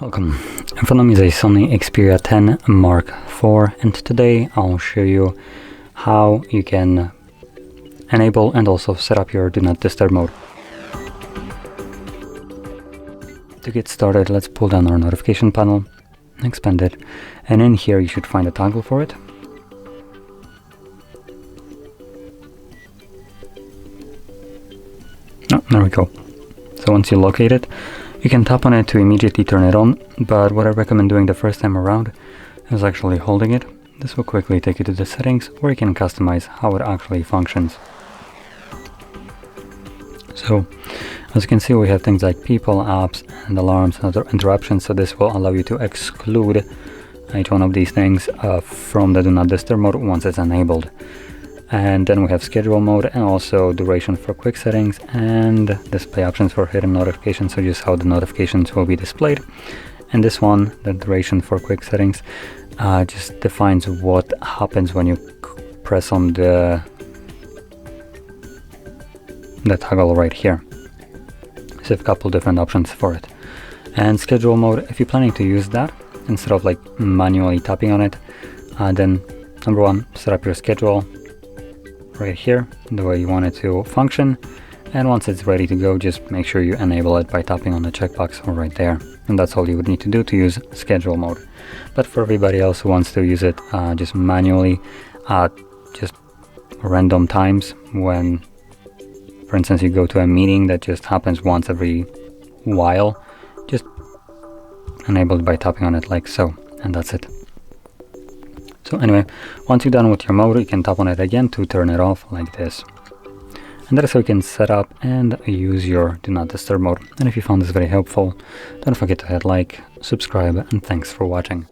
Welcome. In front of me is a SONY Xperia 10 Mark IV, and today I'll show you how you can enable and also set up your Do Not Disturb mode. To get started, let's pull down our notification panel, expand it, and in here you should find a toggle for it. Oh, there we go. So once you locate it, you can tap on it to immediately turn it on, but what I recommend doing the first time around is actually holding it. This will quickly take you to the settings where you can customize how it actually functions. So, as you can see, we have things like people, apps, and alarms and other interruptions, so this will allow you to exclude each one of these things from the Do Not Disturb mode once it's enabled. And then we have schedule mode and also duration for quick settings and display options for hidden notifications, so just how the notifications will be displayed. And this one, the duration for quick settings, just defines what happens when you press on the toggle right here. So a couple different options for it. And schedule mode, if you're planning to use that instead of like manually tapping on it, then number one, set up your schedule right here the way you want it to function, and once it's ready to go, just make sure you enable it by tapping on the checkbox right there, and that's all you would need to do to use schedule mode. But for everybody else who wants to use it just manually at just random times, when for instance you go to a meeting that just happens once every while, just enable it by tapping on it like so, and that's it. So anyway, once you're done with your mode, you can tap on it again to turn it off like this. And that's how you can set up and use your Do Not Disturb mode. And if you found this very helpful, don't forget to hit like, subscribe, and thanks for watching.